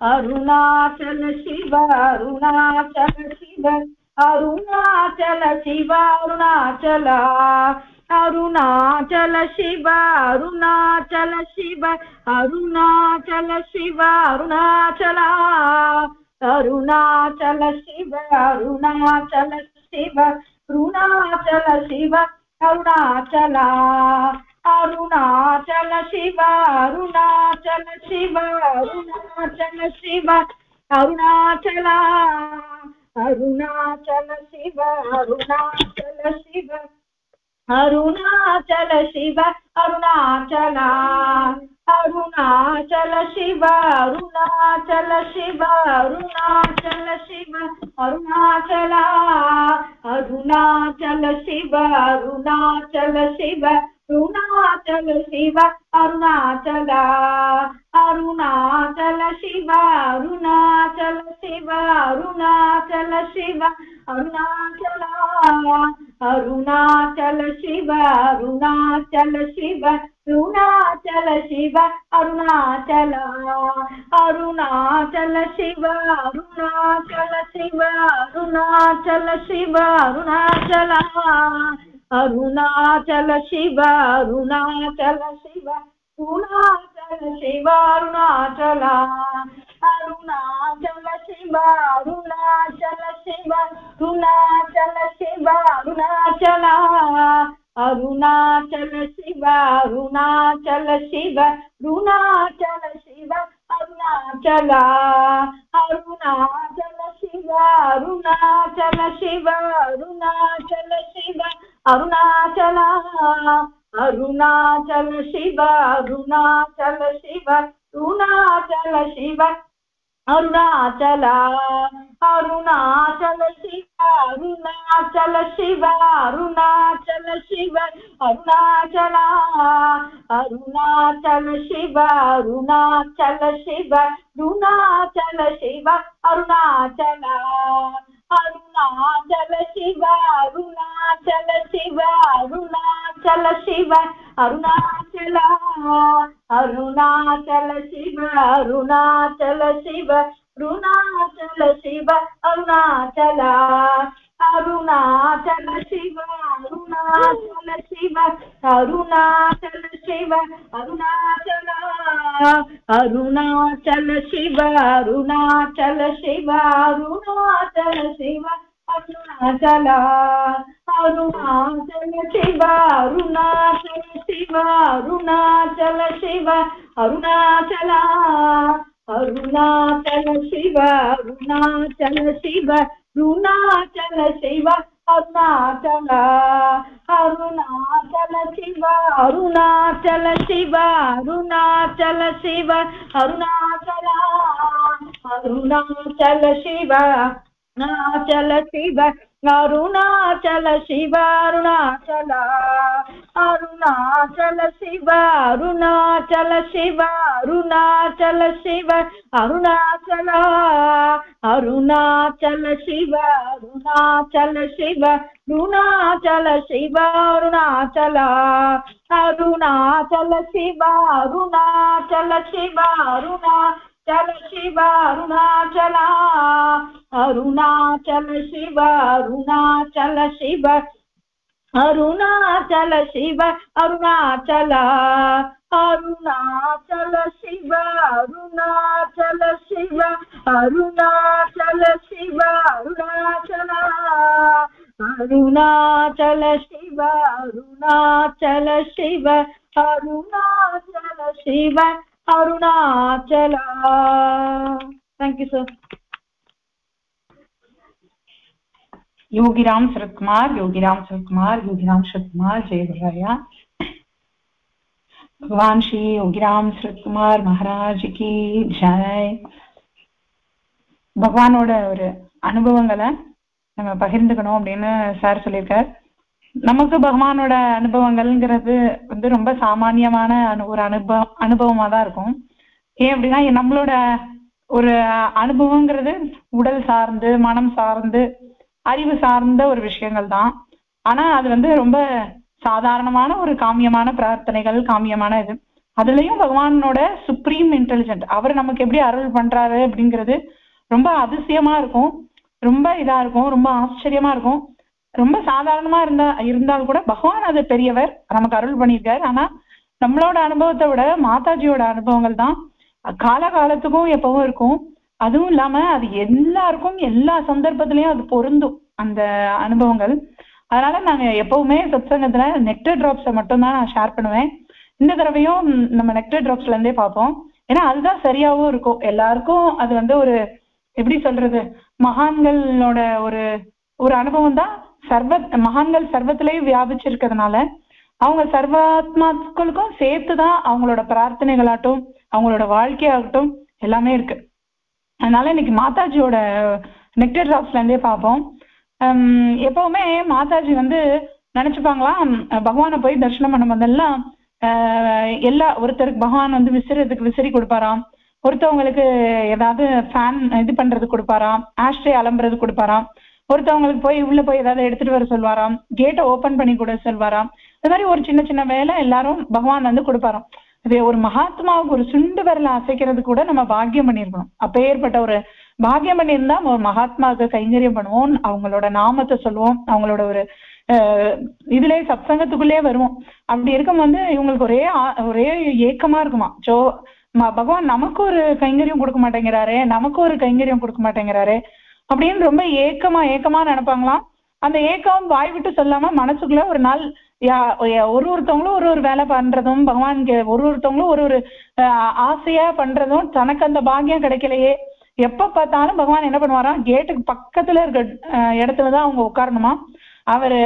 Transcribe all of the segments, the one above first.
Arunachal Shiva Arunachala Shiva Arunachala Shiva Arunachala Arunachal Shiva Arunachala Shiva Arunachala Shiva Arunachala Arunachal Shiva Arunachala Shiva Arunachala Shiva Arunachala Arunachal Shiva Arunachala Shiva Arunachala Shiva Arunachala Arunachal Shiva Arunachala Shiva Arunachala Shiva Arunachala Arunachal Shiva Arunachala Shiva Arunachala Shiva Arunachala Arunachal Shiva Arunachala Shiva Arunachala Shiva Arunachala Arunachal Shiva Arunachala Shiva Arunachala Shiva Arunachala Arunachal Shiva Arunachala Shiva Arunachala Shiva Arunachala Arunachal Shiva Arunachala Shiva Arunachala Shiva Arunachala Arunachal Shiva Arunachala Shiva Arunachala Shiva Arunachala Arunachal Shiva Arunachala Shiva Arunachala Shiva Arunachala Arunachal Shiva Arunachala Shiva Arunachala Shiva Arunachala Arunachal Shiva Arunachala Shiva Arunachala Shiva Arunachala Arunachal Shiva Arunachala Shiva Arunachala Shiva Arunachala Arunachal Shiva Arunachala Shiva Arunachala Shiva Arunachala Arunachal Shiva Arunachala Shiva Arunachala Shiva Arunachala Arunachal Shiva Arunachala Shiva Arunachala Shiva Arunachala Arunachal Shiva Arunachala Shiva Arunachala Shiva Arunachala Arunachal Shiva Arunachala Shiva Arunachala Shiva Arunachala Arunachal Shiva Arunachala Shiva Arunachala Shiva Arunachala Arunachal Shiva Arunachala Shiva Arunachala Shiva Arunachala Arunachal Shiva Arunachala Shiva Arunachala Shiva Arunachala Arunachal Shiva Arunachala Shiva Arunachala Shiva Arunachala Arunachal Shiva Arunachala Shiva Arunachala Shiva Arunachala Arunachal Shiva Arunachala Shiva Arunachala Shiva Arunachala Arunachal Shiva Arunachala Shiva Arunachala Shiva Arunachala Arunachal Shiva Arunachala Shiva Arunachala Shiva Arunachala Arunachal Shiva Arunachala Shiva Arunachala Shiva Arunachala Arunachal Shiva Arunachala Shiva Arunachala Shiva Arunachala Arunachal Shiva Arunachala Shiva Arunachala Shiva Arunachala. Thank you sir. Yogiram Suratkumar, Yogiram Suratkumar, Yogiram Suratkumar, जय गुरुराया. भगवान श्री योगीराम शरत्कुमार महाराज की जय. பகவானோட ஒரு அனுபவங்களை நம்ம பகிர்ந்துக்கணும் அப்படின்னு சார் சொல்லியிருக்கார். நமக்கு பகவானோட அனுபவங்கள்ங்கிறது வந்து ரொம்ப சாமானியமான ஒரு அனுபவமா தான் இருக்கும். ஏன் அப்படின்னா நம்மளோட ஒரு அனுபவங்கிறது உடல் சார்ந்து மனம் சார்ந்து அறிவு சார்ந்த ஒரு விஷயங்கள் தான். ஆனா அது வந்து ரொம்ப சாதாரணமான ஒரு காமியமான பிரார்த்தனைகள், காமியமான இது. அதுலயும் பகவானோட சுப்ரீம் இன்டெலிஜென்ட், அவர் நமக்கு எப்படி அருள் பண்றாரு அப்படிங்கிறது ரொம்ப அதிசயமா இருக்கும், ரொம்ப இதா இருக்கும், ரொம்ப ஆச்சரியமா இருக்கும். ரொம்ப சாதாரணமா இருந்தால் கூட பகவான் அது பெரியவர், நமக்கு அருள் பண்ணியிருக்காரு. ஆனா நம்மளோட அனுபவத்தை விட மாதாஜியோட அனுபவங்கள் தான் காலகாலத்துக்கும் எப்பவும் இருக்கும். அதுவும் இல்லாம அது எல்லாருக்கும் எல்லா சந்தர்ப்பத்திலயும் அது பொருந்தும் அந்த அனுபவங்கள். அதனால நாங்க எப்பவுமே சத்சங்கத்துல நெக்டர் டிராப்ஸை மட்டும்தான் நான் ஷேர் பண்ணுவேன். இந்த தடவையும் நம்ம நெக்டர் டிராப்ஸ்ல இருந்தே பார்ப்போம். ஏன்னா அதுதான் சரியாவும் இருக்கும் எல்லாருக்கும். அது வந்து ஒரு எப்படி சொல்றது, மகான்களோட ஒரு ஒரு அனுபவம் தான். மகான்கள் சர்வத்திலேயும் வியாபிச்சிருக்கிறதுனால அவங்க சர்வாத்மாக்களுக்கும் சேர்த்துதான் அவங்களோட பிரார்த்தனைகளாகட்டும் அவங்களோட வாழ்க்கையாகட்டும் எல்லாமே இருக்கு. அதனால இன்னைக்கு மாதாஜியோட நெக்டர் டிராப்ஸ்ல இருந்தே பார்ப்போம். எப்பவுமே மாதாஜி வந்து நினைச்சுப்பாங்களாம், பகவானை போய் தரிசனம் பண்ண போதெல்லாம் ஒருத்தருக்கு பகவான் வந்து விசிறதுக்கு விசிறி கொடுப்பாராம், ஒருத்தவங்களுக்கு ஏதாவது ஃபேன் இது பண்றது கொடுப்பாராம், ஆஷ்ட்ரே அலம்புறது கொடுப்பாராம், ஒருத்தவங்களுக்கு போய் உள்ள போய் ஏதாவது எடுத்துட்டு வர சொல்வாராம், கேட்டை ஓபன் பண்ணி கூட சொல்வாராம். இந்த மாதிரி ஒரு சின்ன சின்ன வேலை எல்லாரும் பகவான் வந்து கொடுப்பாராம். இது ஒரு மகாத்மாவுக்கு ஒரு சுண்டு விரல அசைக்கிறது கூட நம்ம பாக்கியம் பண்ணிருக்கணும். அப்பேற்பட்ட ஒரு பாக்கியம் பண்ணியிருந்தா ஒரு மகாத்மாவுக்கு கைங்கரியம் பண்ணுவோம், அவங்களோட நாமத்தை சொல்லுவோம், அவங்களோட ஒரு இதுலயே சத்சங்கத்துக்குள்ளே வருவோம். அப்படி இருக்கும் வந்து இவங்களுக்கு ஒரே ஏக்கமா இருக்குமா, பகவான் நமக்கு ஒரு கைங்கரியம் கொடுக்க மாட்டேங்கிறாரே, நமக்கு ஒரு கைங்கரியம் கொடுக்க மாட்டேங்கிறாரே அப்படின்னு ரொம்ப ஏக்கமா நினைப்பாங்களாம். அந்த ஏக்கம் வாய் விட்டு சொல்லாம மனசுக்குள்ள ஒரு நாள் ஒருத்தவங்களும் ஒரு வேலை பண்றதும், பகவானுக்கு ஒருத்தவங்களும் ஒரு ஆசையா பண்றதும், தனக்கு அந்த பாக்கியம் கிடைக்கலையே, எப்ப பார்த்தாலும் பகவான் என்ன பண்ணுவாராம், கேட்டுக்கு பக்கத்துல இருக்க இடத்துலதான் அவங்க உட்காரணுமா, அவரு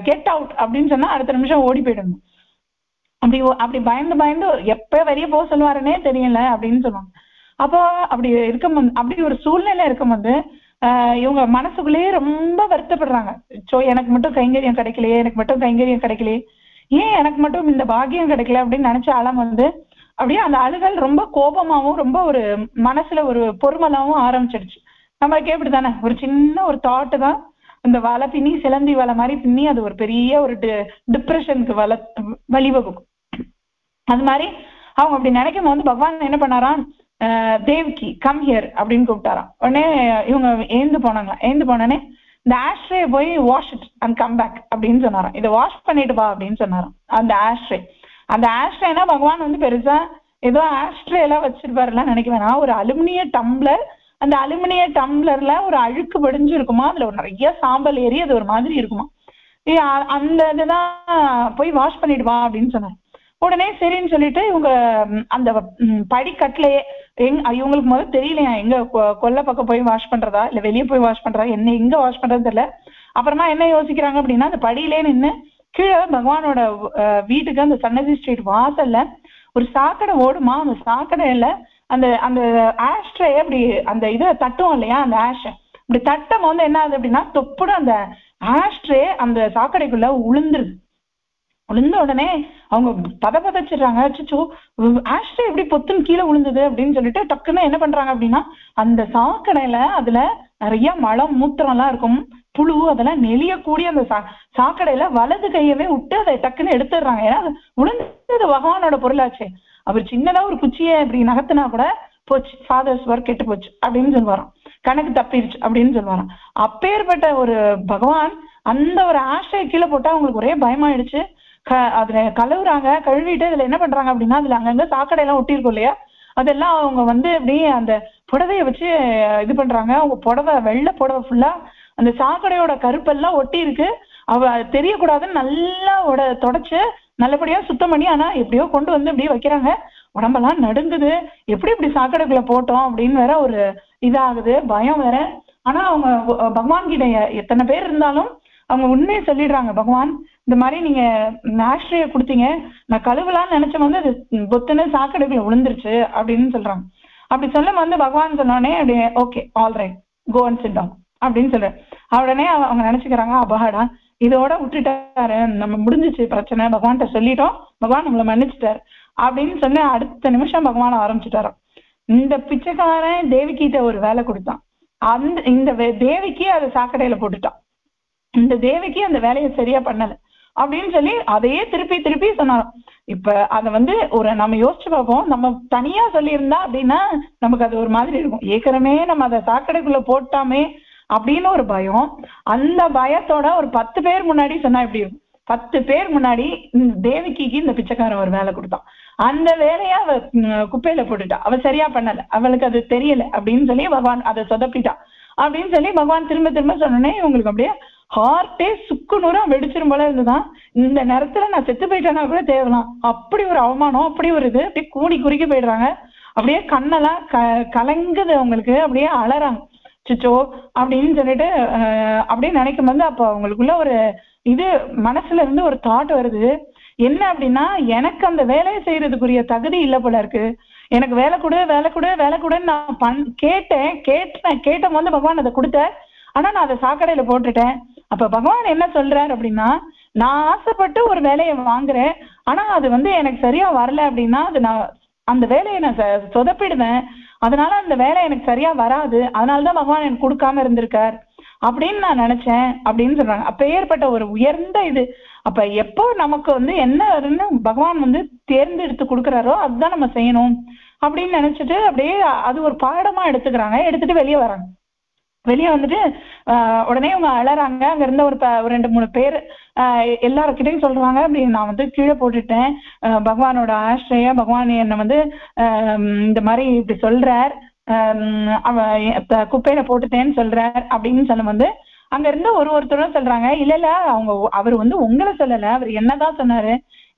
கெட் அவுட் அப்படின்னு சொன்னா அடுத்த நிமிஷம் ஓடி போயிடணும். அப்படி பயந்து எப்ப வெளியே போக சொல்லுவாருன்னே தெரியல அப்படின்னு சொல்லுவாங்க. அப்போ அப்படி ஒரு சூழ்நிலை இருக்கும்போது இவங்க மனசுக்குள்ளேயே ரொம்ப வருத்தப்படுறாங்க. எனக்கு மட்டும் கைங்கரியம் கிடைக்கலையே, எனக்கு மட்டும் கைங்கரியம் கிடைக்கலையே, ஏன் எனக்கு மட்டும் இந்த பாக்கியம் கிடைக்கல அப்படின்னு நினைச்ச ஆழம் வந்து அப்படியே அந்த அழுகல் ரொம்ப கோபமாவும் ரொம்ப ஒரு மனசுல ஒரு பொறுமலாவும் ஆரம்பிச்சிடுச்சு. நம்மளுக்கு எப்படித்தானே ஒரு சின்ன ஒரு தாட்டு தான் இந்த வலை பின்னி சிலந்தி வலை மாதிரி பின்னி அது ஒரு பெரிய ஒரு டிப்ரெஷனுக்கு வழிவகுக்கும். அது மாதிரி அவங்க அப்படி நினைக்கும் போது பகவான் என்ன பண்ணாராம், தேவ்கி கம் ஹியர் அப்படின்னு கூப்பிட்டாராம். உடனே இவங்க ஏந்து போனோடனே இந்த ஆஷ்ட்ரே போய் wash it and come back அப்படின்னு சொன்னாராம். இதை வாஷ் பண்ணிட்டு வா அப்படின்னு சொன்னாராம். அந்த ஆஷ்ட்ரேனா பகவான் வந்து பெருசா ஏதோ ஆஷ்ட்ரே எல்லாம் வச்சிருப்பாருலாம் நினைக்க வேணாம், ஒரு அலுமினிய டம்ளர். அந்த அலுமினிய டம்ளர்ல ஒரு அழுக்கு படிஞ்சு இருக்குமா, அதுல ஒரு நிறைய சாம்பல் ஏறி அது ஒரு மாதிரி இருக்குமா, அந்த இதுதான் போய் வாஷ் பண்ணிட்டு வா அப்படின்னு சொன்னார். உடனே சரின்னு சொல்லிட்டு இவங்க அந்த படிக்கட்டுலயே இவங்களுக்கு முதல்ல தெரியலையா எங்க கொல்லை பக்கம் போய் வாஷ் பண்றதா இல்ல வெளியே போய் வாஷ் பண்றதா, என்ன எங்க வாஷ் பண்றது தெரியல. அப்புறமா என்ன யோசிக்கிறாங்க அப்படின்னா, அந்த படியிலே நின்று கீழே பகவானோட வீட்டுக்கு அந்த சன்னதி ஸ்ட்ரீட் வாசல்ல ஒரு சாக்கடை ஓடுமா, அந்த சாக்கடையில அந்த அந்த ஆஷ்ட்ரே அப்படி அந்த இதை தட்டும் இல்லையா, அந்த ஆஷ் இப்படி தட்டும் போது என்ன ஆகுது அப்படின்னா தொப்புட அந்த ஆஷ்ட்ரே அந்த சாக்கடைக்குள்ள உளுந்த உடனே அவங்க பதச்சிடுறாங்க. அச்சோ ஆஷ்ட்ரே எப்படி பொத்துன்னு கீழே விழுந்தது அப்படின்னு சொல்லிட்டு டக்குன்னு என்ன பண்றாங்க அப்படின்னா, அந்த சாக்கடையில அதுல நிறைய மலம் மூத்திரம் எல்லாம் இருக்கும், புழு அதெல்லாம் நெளியக்கூடிய அந்த சாக்கடையில வலது கையவே விட்டு அதை டக்குன்னு எடுத்துடுறாங்க. ஏன்னா அது உளுந்தது பகவானோட பொருளாச்சு. அவர் சின்னதா ஒரு குச்சியை இப்படி நகர்த்தினா கூட போச்சு, ஃபாதர்ஸ் ஒர்க் கெட்டு போச்சு அப்படின்னு சொல்லுவாராம், கணக்கு தப்பிடுச்சு அப்படின்னு சொல்லுவாராம். அப்பேற்பட்ட ஒரு பகவான் அந்த ஒரு ஆஷ்ட்ரே கீழே போட்டா அவங்களுக்கு ஒரே பயமாயிடுச்சு. அதுல கழுவிட்டு அதுல என்ன பண்றாங்க அப்படின்னா, அதுல அங்கங்க சாக்கடையெல்லாம் ஒட்டியிருக்கும் இல்லையா, அதெல்லாம் அவங்க வந்து அப்படியே அந்த புடவைய வச்சு இது பண்றாங்க. அவங்க வெள்ளை புடவை ஃபுல்லா அந்த சாக்கடையோட கருப்பெல்லாம் ஒட்டி இருக்கு. தெரியக்கூடாதுன்னு நல்லா தொடச்சு நல்லபடியா சுத்தம் பண்ணி ஆனா எப்படியோ கொண்டு வந்து அப்படியே வைக்கிறாங்க. உடம்பெல்லாம் நடுங்குது, எப்படி இப்படி சாக்கடைக்குள்ள போட்டோம் அப்படின்னு வேற ஒரு இதாகுது, பயம் வேற. ஆனா அவங்க பகவான் கிட்ட எத்தனை பேர் இருந்தாலும் அவங்க உண்மையை சொல்லிடுறாங்க, பகவான் இந்த மாதிரி நீங்க ஆஷ்ட்ரேய கொடுத்தீங்க, நான் கழுவலான்னு நினைச்ச வந்து அது பொத்துன்னு சாக்கடைக்குள்ள விழுந்துருச்சு அப்படின்னு சொல்றாங்க. அப்படி சொல்ல வந்து பகவான் சொன்னோடனே அப்படியே okay all right go and sit down அப்படின்னு சொல்ற உடனே அவங்க நினைச்சுக்கிறாங்க, அபகடா இதோட விட்டுட்டாரு, நம்ம முடிஞ்சிச்சு பிரச்சனை, பகவான்கிட்ட சொல்லிட்டோம், பகவான் நம்மளை மன்னிச்சுட்டாரு அப்படின்னு சொன்ன அடுத்த நிமிஷம் பகவான் ஆரம்பிச்சுட்டாராம். இந்த பிச்சைக்காரன் தேவிகிட்ட ஒரு வேலை கொடுத்தான், இந்த தேவிக்கு அதை சாக்கடையில போட்டுட்டான். இந்த தேவிக்கு அந்த வேலையை சரியா பண்ணல. அப்படின்னு சொல்லி அதையே திருப்பி திருப்பி சொன்னாராம். இப்ப அத வந்து ஒரு நம்ம யோசிச்சு பார்ப்போம். நம்ம தனியா சொல்லியிருந்தா அப்படின்னா நமக்கு அது ஒரு மாதிரி இருக்கும். ஏற்கனவே நம்ம அதை சாக்கடைக்குள்ள போட்டாமே அப்படின்னு ஒரு பயம். அந்த பயத்தோட ஒரு 10 பேர் முன்னாடி சொன்னா எப்படி இருக்கும்? 10 பேர் முன்னாடி தேவகிக்கு இந்த பிச்சைக்காரன் ஒரு வேலை கொடுத்தான். அந்த வேலைய அவ குப்பையில போட்டுட்டா. அவ சரியா பண்ணல, அவளுக்கு அது தெரியல அப்படின்னு சொல்லி பகவான் அதை சொதப்பிட்டா அப்படின்னு சொல்லி பகவான் திரும்ப திரும்ப சொன்னோன்னே இவங்களுக்கு அப்படியே ஹார்ட்டே சுக்கு நூறா வெடிச்சிரும் போல இருந்துதான். இந்த நேரத்துல நான் செத்து போயிட்டேன்னா கூட தேவலாம், அப்படி ஒரு அவமானம், அப்படி ஒரு இது, அப்படியே கூடி குறுக்கி போயிடுறாங்க. அப்படியே கண்ணெல்லாம் கலங்குது அவங்களுக்கு, அப்படியே அலறாங்க. சிச்சோ அப்படின்னு சொல்லிட்டு அப்படியே நினைக்கும் போது அப்ப அவங்களுக்குள்ள ஒரு இது மனசுல இருந்து ஒரு தாட் வருது. என்ன அப்படின்னா, எனக்கு அந்த வேலையை செய்யறதுக்குரிய தகுதி இல்லை போல இருக்கு, எனக்கு வேலை கொடு வேலை கொடு வேலை கொடுன்னு நான் கேட்ட போது பகவான் அதை கொடுத்த. ஆனா நான் அதை சாக்கடையில போட்டுட்டேன். அப்ப பகவான் என்ன சொல்றாரு அப்படின்னா, நான் ஆசைப்பட்டு ஒரு வேலையை வாங்குறேன், ஆனா அது வந்து எனக்கு சரியா வரல அப்படின்னா அது நான் அந்த வேலையை நான் சொதப்பிடுவேன், அதனால அந்த வேலை எனக்கு சரியா வராது, அதனாலதான் பகவான் எனக்கு கொடுக்காம இருந்திருக்கார் அப்படின்னு நான் நினைச்சேன் அப்படின்னு சொல்றாங்க. அப்ப ஏற்பட்ட ஒரு உயர்ந்த இது. அப்ப எப்போ நமக்கு வந்து என்ன பகவான் வந்து தேர்ந்தெடுத்து கொடுக்குறாரோ அதுதான் நம்ம செய்யணும் அப்படின்னு நினைச்சிட்டு அப்படியே அது ஒரு பாடமா எடுத்துக்கிறாங்க. எடுத்துட்டு வெளியே வராங்க. வெளியே வந்துட்டு உடனே அவங்க அழறாங்க. அங்க இருந்த ஒரு 2-3 பேர் எல்லாருக்கிட்டையும் சொல்றாங்க, அப்படி நான் வந்து கீழே போட்டுட்டேன், பகவானோட ஆசிரிய பகவான் என்னை வந்து இந்த மாதிரி இப்படி சொல்றார், குப்பையில போட்டுட்டேன்னு சொல்றார் அப்படின்னு சொல்லும் வந்து அங்க இருந்து ஒருத்தரும் சொல்றாங்க, இல்ல அவர் வந்து உங்களை சொல்லல, அவர் என்னதான் சொன்னாரு.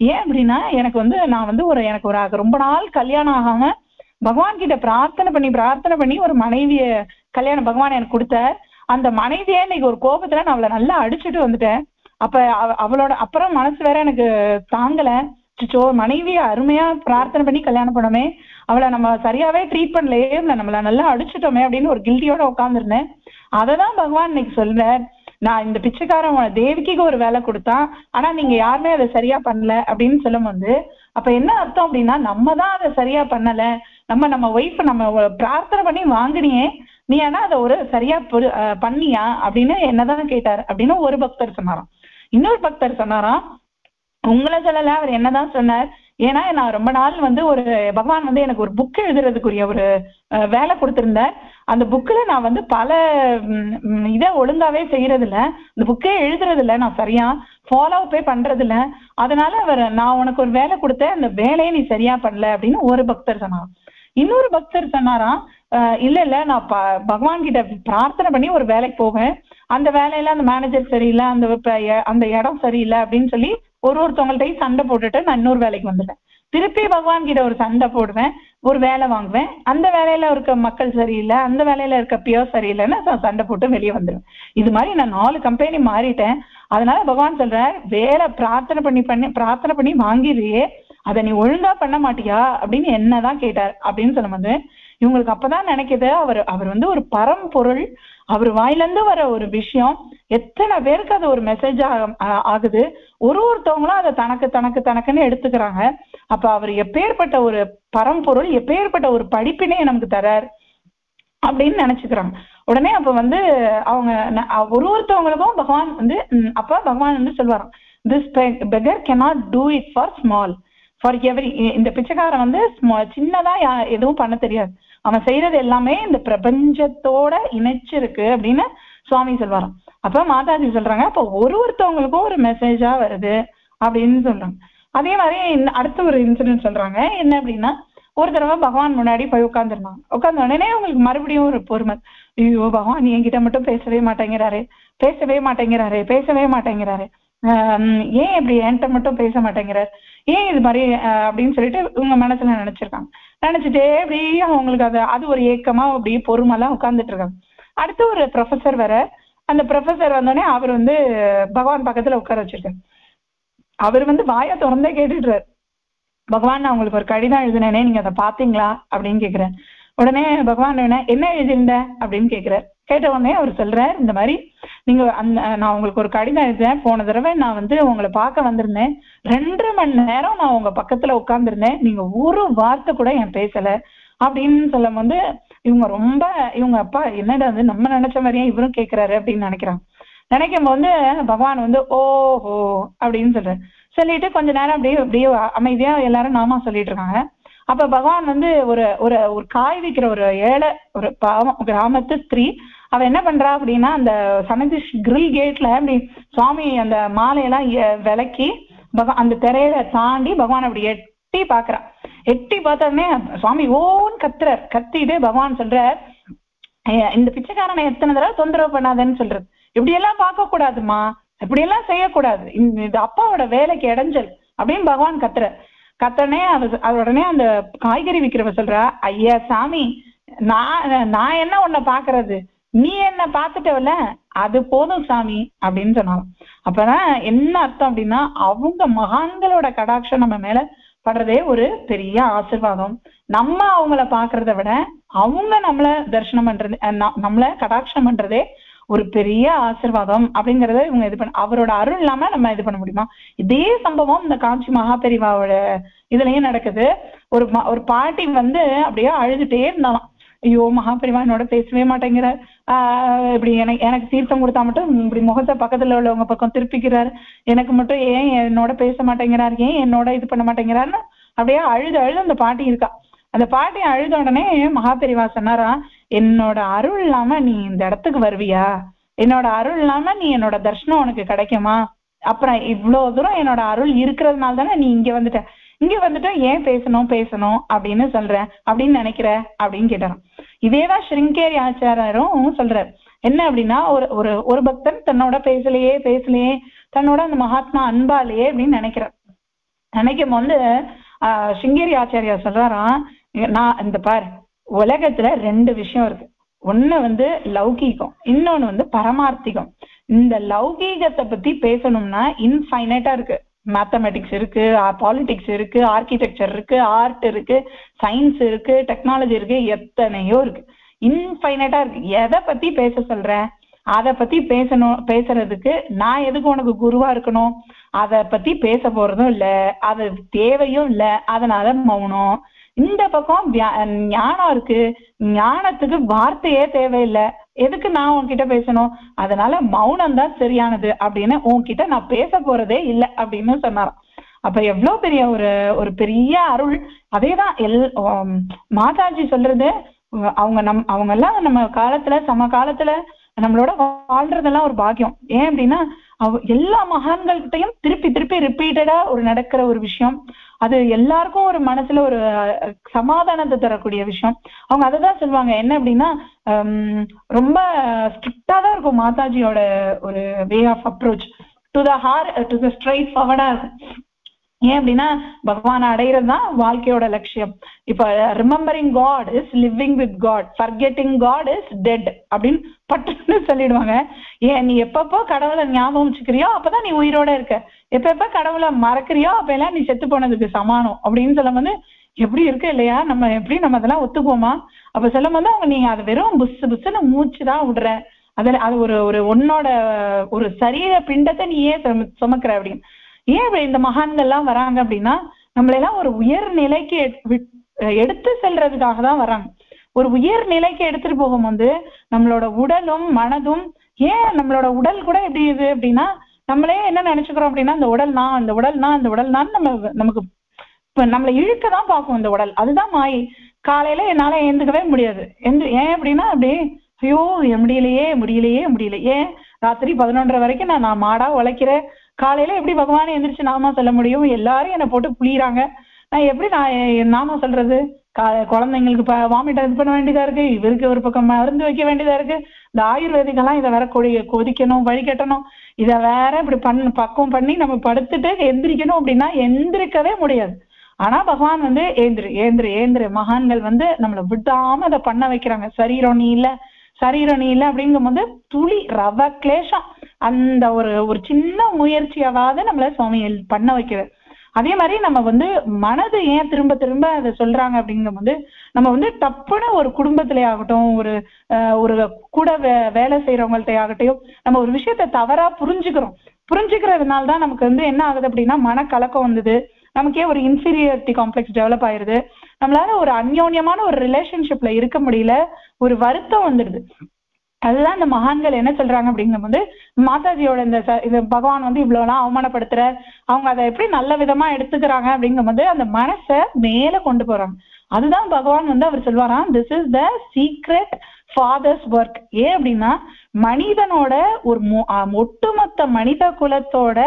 ஏன் அப்படின்னா, எனக்கு வந்து நான் வந்து எனக்கு ஒரு ரொம்ப நாள் கல்யாணம் ஆகாம பகவான் கிட்ட பிரார்த்தனை பண்ணி ஒரு மனைவிய கல்யாணம் பகவான் எனக்கு கொடுத்தார். அந்த மனைவியே இன்னைக்கு ஒரு கோபத்துல நான் அவளை நல்லா அடிச்சுட்டு வந்துட்டேன். அப்ப அவளோட அப்புறம் மனசு வேற எனக்கு தாங்கல, மனைவிய அருமையா பிரார்த்தனை பண்ணி கல்யாணம் பண்ணோமே, அவளை நம்ம சரியாவே ட்ரீட் பண்ணலையே, நம்மள நல்லா அடிச்சுட்டோமே அப்படின்னு ஒரு கில்ட்டியோட உட்காந்துருந்தேன். அததான் பகவான் இன்னைக்கு சொல்றார், நான் இந்த பிச்சைக்காரன் தேவிக்கு ஒரு வேலை கொடுத்தான், ஆனா நீங்க யாருமே அதை சரியா பண்ணல அப்படின்னு சொல்லும் போது அப்ப என்ன அர்த்தம் அப்படின்னா, நம்ம தான் அதை சரியா பண்ணல, நம்ம ஒய்ஃப் நம்ம பிரார்த்தனை பண்ணி வாங்கினியே, நீ ஆனா அதை ஒரு சரியா பண்ணியா அப்படின்னு என்னதான் கேட்டாரு அப்படின்னு ஒரு பக்தர் சொன்னாராம். இன்னொரு பக்தர் சொன்னாராம், உங்களை சொல்லல, அவர் என்னதான் சொன்னார், ஏன்னா நான் ரொம்ப நாள் வந்து பகவான் வந்து எனக்கு ஒரு புக் எழுதுறதுக்குரிய ஒரு வேலை கொடுத்திருந்தார். அந்த புக்ல நான் வந்து பல இதை ஒழுங்காவே செய்யறது இல்ல, இந்த புக்கே எழுதுறது இல்ல, நான் சரியா ஃபாலோ பண்றது இல்ல, அதனால நான் உனக்கு ஒரு வேலை கொடுத்தேன், அந்த வேலையை நீ சரியா பண்ணல அப்படின்னு ஒரு பக்தர் சொன்னாராம். இன்னொரு பக்தர் சொன்னாராம், இல்ல நான் பகவான் கிட்ட பிரார்த்தனை பண்ணி ஒரு வேலைக்கு போவேன், அந்த வேலையில அந்த மேனேஜர் சரியில்லை, அந்த இடம் சரியில்லை அப்படின்னு சொல்லி ஒருத்தவங்கள்ட்டையும் சண்டை போட்டுட்டு நான் இன்னொரு வேலைக்கு வந்துட்டேன். திருப்பி பகவான் கிட்ட ஒரு சண்டை போடுவேன், ஒரு வேலை வாங்குவேன், அந்த வேலையில இருக்க மக்கள் சரியில்லை, அந்த வேலையில இருக்க பியர் சரியில்லைன்னு சண்டை போட்டு வெளியே வந்துடுவேன். இது மாதிரி நான் 4 கம்பெனி மாறிட்டேன். அதனால பகவான் சொல்றார், வேலை பிரார்த்தனை பண்ணி வாங்கிடுறியே, அதை நீ ஒழுங்கா பண்ண மாட்டியா அப்படின்னு என்னதான் கேட்டார் அப்படின்னு சொல்லும்போது இவங்களுக்கு அப்பதான் நினைக்குது, அவர் வந்து ஒரு பரம்பொருள், அவர் வாயிலிருந்து வர ஒரு விஷயம் எத்தனை பேருக்கு அது ஒரு மெசேஜ் ஆகுது, ஒருத்தவங்களும் அதை தனக்குன்னு எடுத்துக்கிறாங்க. அப்ப அவர் எப்பேற்பட்ட ஒரு பரம்பொருள், எப்பேற்பட்ட ஒரு படிப்பினை நமக்கு தரார் அப்படின்னு நினைச்சுக்கிறாங்க. உடனே அப்ப வந்து அவங்க ஒருத்தவங்களுக்கும் பகவான் வந்து அப்ப பகவான் வந்து சொல்லுவாராம், this beggar cannot do it for small, for every. இந்த பிச்சைக்காரன் வந்து சின்னதா எதுவும் பண்ண தெரியாது, அவன் செய்யறது எல்லாமே இந்த பிரபஞ்சத்தோட இணைச்சிருக்கு அப்படின்னு சுவாமி சொல்வாராம். அப்ப மாதாஜி சொல்றாங்க, அப்ப ஒருத்தவங்களுக்கும் ஒரு மெசேஜா வருது அப்படின்னு சொல்றாங்க. அதே மாதிரி அடுத்த ஒரு இன்சிடென்ட் சொல்றாங்க. என்ன அப்படின்னா, ஒரு தடவை பகவான் முன்னாடி போய் உட்காந்துருந்தாங்க. உட்கார்ந்த உடனே அவங்களுக்கு மறுபடியும் ஒரு பொறுமை, ஐயோ பகவான் என்கிட்ட மட்டும் பேசவே மாட்டேங்கிறாரு, ஏன் இப்படி என்கிட்ட மட்டும் பேச மாட்டேங்கிறார், ஏன் இது மாதிரி அப்படின்னு சொல்லிட்டு இவங்க மனசுல நினைச்சிருக்காங்க. நினைச்சிட்டே அப்படியே அவங்களுக்கு அது ஒரு ஏக்கமா அப்படியே பொறுமெல்லாம் உட்கார்ந்துட்டு இருக்காங்க. அடுத்து ஒரு ப்ரொஃபசர் வர, அந்த ப்ரொஃபசர் வந்தோடனே அவர் வந்து பகவான் பக்கத்துல உட்கார வச்சிருக்காரு. அவர் வந்து வாயை திறந்தே கேட்டுடுறாரு, பகவான் நான் உங்களுக்கு ஒரு கடிதம் எழுதினேனே, நீங்க அதை பாத்தீங்களா அப்படின்னு கேக்குறேன். உடனே பகவான் என்ன எழுதிருந்த அப்படின்னு கேக்குறாரு. கேட்ட உடனே அவர் சொல்றார், இந்த மாதிரி நீங்க நான் உங்களுக்கு ஒரு கடிதம் எழுதுறேன், போன தடவை நான் வந்து உங்களை பார்க்க வந்திருந்தேன், 2 மணி நேரம் நான் உங்க பக்கத்துல உட்கார்ந்துருந்தேன், நீங்க ஒரு வார்த்தை கூட என் பேசல அப்படின்னு சொல்லும் போது இவங்க அப்பா என்னடா அது நம்ம நினைச்ச மாதிரியே இவரும் கேட்கிறாரு அப்படின்னு நினைக்கிறாங்க. நினைக்கும் போது பகவான் வந்து ஓஹோ அப்படின்னு சொல்றாரு. சொல்லிட்டு கொஞ்ச நேரம் அப்படியே அமைதியா எல்லாரும் நாமா சொல்லிட்டு இருக்காங்க. அப்ப பகவான் வந்து ஒரு ஒரு ஒரு காய் விற்கிற ஒரு ஏழை ஒரு பாவம் கிராமத்து ஸ்திரீ அவ என்ன பண்றா அப்படின்னா அந்த சனதி கிரில் கேட்ல அப்படி சுவாமி அந்த மாலையெல்லாம் விளக்கி அந்த திரையில தாண்டி பகவான் அப்படி எட்டி பாக்குறான். எட்டி பார்த்தோடனே சுவாமி ஓன்னு கத்துறார். கத்திட்டு பகவான் சொல்றார், இந்த பிச்சைக்காரனை எத்தனை தடவை தொந்தரவு பண்ணாதேன்னு சொல்றது, இப்படி எல்லாம் பார்க்க கூடாதுமா, இப்படி எல்லாம் செய்யக்கூடாது, இந்த அப்பாவோட வேலைக்கு இடைஞ்சல் அப்படின்னு பகவான் கத்துறார். கத்தனே உடனே அந்த காய்கறி விற்கிறவ சொல்றா, ஐயா சாமி, நான் என்ன உன்னை பாக்குறது, நீ என்ன பாத்துட்டவல, அது போதும் சாமி அப்படின்னு சொன்னாலும். அப்பதான் என்ன அர்த்தம் அப்படின்னா அவங்க மகான்களோட கடாட்சம் நம்ம மேல படுறதே ஒரு பெரிய ஆசீர்வாதம். நம்ம அவங்கள பாக்குறத விட அவங்க நம்மள தரிசனம் பண்றது, நம்மள கடாட்சம் பண்றதே ஒரு பெரிய ஆசீர்வாதம் அப்படிங்கறத இவங்க இது பண்ண, அவரோட அருள் இல்லாம நம்ம இது பண்ண முடியுமா? இதே சம்பவம் இந்த காஞ்சி மகாபெரிவாவோட இதுலயும் நடக்குது. ஒரு பாட்டி வந்து அப்படியே அழுதுட்டே இருந்தாலும், ஐயோ மகாபெரிவா என்னோட பேசவே மாட்டேங்கிறார், இப்படி எனக்கு தீர்த்தம் கொடுத்தா மட்டும் இப்படி முகத்தை பக்கத்துல உள்ளவங்க பக்கம் திருப்பிக்கிறாரு, எனக்கு மட்டும் ஏன் என்னோட பேச மாட்டேங்கிறார், ஏன் என்னோட இது பண்ண மாட்டேங்கிறாருன்னு அப்படியே அழுது அந்த பாட்டி இருக்கா. அந்த பாட்டி அழுத உடனே மகாபெரிவா சொன்னாரா, என்னோட அருள் இல்லாம நீ இந்த இடத்துக்கு வருவியா, என்னோட அருள் இல்லாம நீ என்னோட தர்ஷனம் உனக்கு கிடைக்குமா, அப்புறம் இவ்வளவு தூரம் என்னோட அருள் இருக்கிறதுனால தானே நீ இங்க வந்துட்ட ஏன் பேசணும் அப்படின்னு சொல்ற அப்படின்னு நினைக்கிற அப்படின்னு கேட்டாராம். இதேதான் ஸ்ருங்கேரி ஆச்சாரியரும் சொல்றாரு. என்ன அப்படின்னா ஒரு பக்தன் தன்னோட பேசலையே தன்னோட அந்த மகாத்மா அன்பாலேயே அப்படின்னு நினைக்கும் போது ஸ்ருங்கேரி ஆச்சாரியா சொல்றாராம், நான் இந்த பாரு, உலகத்துல 2 விஷயம் இருக்கு. ஒண்ணு வந்து லௌகீகம், இன்னொன்னு வந்து பரமார்த்திகம். இந்த லௌகீகத்தை பத்தி பேசணும்னா இன்ஃபைனைட்டா இருக்கு. மேத்தமெட்டிக்ஸ் இருக்கு, பாலிடிக்ஸ் இருக்கு, ஆர்கிடெக்சர் இருக்கு, ஆர்ட் இருக்கு, சயின்ஸ் இருக்கு, டெக்னாலஜி இருக்கு, எத்தனையோ இருக்கு, இன்ஃபைனைட்டா இருக்கு. எதை பத்தி பேச சொல்றேன், அதை பத்தி பேசுறதுக்கு நான் எதுக்கு உனக்கு குருவா இருக்கணும், அதை பத்தி பேச போறதும் இல்ல, அது தேவையும் இல்ல, அதனால மௌனம். இந்த பக்கம் ஞானம் இருக்கு, ஞானத்துக்கு வார்த்தையே தேவையில்லை, எதுக்கு நான் உன்கிட்ட பேசணும், அதனால மௌனம் தான் சரியானது அப்படின்னு உன்கிட்ட நான் பேச போறதே இல்லை அப்படின்னு சொன்னாராம். அப்ப எவ்வளவு பெரிய ஒரு பெரிய அருள். அதேதான் மாதாஜி சொல்றது, அவங்க எல்லாம் நம்ம காலத்துல சமகாலத்துல நம்மளோட வாழ்றதெல்லாம் ஒரு பாக்கியம். ஏன் அப்படின்னா எல்லா மகான்கள்கிட்டையும் திருப்பி ரிப்பீட்டடா நடக்கிற ஒரு விஷயம், அது எல்லாருக்கும் ஒரு மனசுல ஒரு சமாதானத்தை தரக்கூடிய விஷயம். அவங்க அததான் சொல்லுவாங்க. என்ன அப்படின்னா ரொம்ப ஸ்ட்ரிக்டா தான் இருக்கும் மாதாஜியோட ஒரு way of approach to the straight ஃபார்வர்டா இருக்கும். ஏன் அப்படின்னா பகவான் அடையிறதுதான் வாழ்க்கையோட லட்சியம். இப்ப remembering God is living with God, forgetting God is dead அப்படின்னு பட்டுன்னு சொல்லிடுவாங்க. ஏன் நீ எப்பப்போ கடவுளை ஞாபகம் வச்சுக்கிறியோ அப்பதான் நீ உயிரோட இருக்க, எப்ப கடவுளை மறக்கிறியோ அப்ப எல்லாம் நீ செத்து போனதுக்கு சமானம் அப்படின்னு சொல்லும் போது எப்படி இருக்கு இல்லையா? நம்ம அதெல்லாம் ஒத்துக்குவோமா? அப்ப சொல்லும் போது அவங்க நீங்க அது வெறும் புஸ்ன்னு மூச்சுதான் விடுற, அது ஒரு உன்னோட ஒரு சரீர பிண்டத்தை நீ ஏன் சுமக்கிற அப்படின்னு. ஏன் இந்த மகான்கள்லாம் வராங்க அப்படின்னா நம்மளெல்லாம் ஒரு உயர் நிலைக்கு எடுத்து செல்றதுக்காக தான் வராங்க. ஒரு உயர் நிலைக்கு எடுத்துட்டு போகும்போது நம்மளோட உடலும் மனதும், ஏன் நம்மளோட உடல் கூட எப்படி இது அப்படின்னா நம்மளே என்ன நினைச்சுக்கிறோம் அப்படின்னா இந்த உடல் நான் நமக்கு இப்ப நம்மளை இழுக்கதான் பார்க்கும் இந்த உடல். அதுதான் மாயை. காலையில என்னால எழுந்துக்கவே முடியாது. ஏன் அப்படின்னா அப்படியே ஐயோ முடியலையே. ஏன் ராத்திரி 11:30 வரைக்கும் நான் மாடா உழைக்கிறேன், காலையில எப்படி பகவானே எந்திரிச்சு நாம சொல்ல முடியும்? எல்லாரும் என்னை போட்டு புளியறாங்க, நான் எப்படி நாம சொல்றது? குழந்தைங்களுக்கு வாமிட் இது பண்ண வேண்டியதா இருக்கு, இவருக்கு ஒரு பக்கம் மருந்து வைக்க வேண்டியதா இருக்கு, இந்த ஆயுர்வேதிக்கெல்லாம் இதை வேற கொதிக்கணும் வழிகட்டணும், இதை வேற இப்படி பக்குவம் பண்ணி நம்ம படுத்துட்டு எந்திரிக்கணும் அப்படின்னா எந்திரிக்கவே முடியாது. ஆனா பகவான் வந்து ஏந்திரு மகான்கள் வந்து நம்மளை விடாம அதை பண்ண வைக்கிறாங்க. சரீரம் நீ இல்ல அப்படிங்கும் போது துளி ரவ கிளேஷம் அந்த ஒரு சின்ன முயற்சியாவது நம்மள சுவாமி பண்ண வைக்கிறது. அதே மாதிரி நம்ம வந்து மனது ஏன் திரும்ப அதை சொல்றாங்க அப்படிங்கும் போது நம்ம வந்து டப்புன்னு ஒரு குடும்பத்திலே ஆகட்டும், ஒரு கூட வேலை செய்யறவங்கள்ட்ட ஆகட்டும், நம்ம ஒரு விஷயத்த தவறா புரிஞ்சுக்கிறதுனால்தான் நமக்கு வந்து என்ன ஆகுது அப்படின்னா மனக்கலக்கம் வந்தது, நமக்கே ஒரு இன்ஃபீரியாரிட்டி காம்ப்ளெக்ஸ் டெவலப் ஆயிருது, நம்மளால ஒரு அந்யோன்யமான ஒரு ரிலேஷன்ஷிப்ல இருக்க முடியல, ஒரு வருத்தம் வந்துடுது. அதுதான் இந்த மகான்கள் என்ன சொல்றாங்க அப்படிங்கும்போது, மாதாஜியோட இந்த பகவான் வந்து இவ்வளவுலாம் அவமானப்படுத்துற, அவங்க அதை எப்படி நல்ல விதமா எடுத்துக்கிறாங்க அப்படிங்கும்போது அந்த மனசை மேல கொண்டு போறாங்க. அதுதான் பகவான் வந்து அவர் சொல்வாராம், this is the secret father's work. ஏன் அப்படின்னா மனிதனோட ஒரு ஒட்டுமொத்த மனித குலத்தோட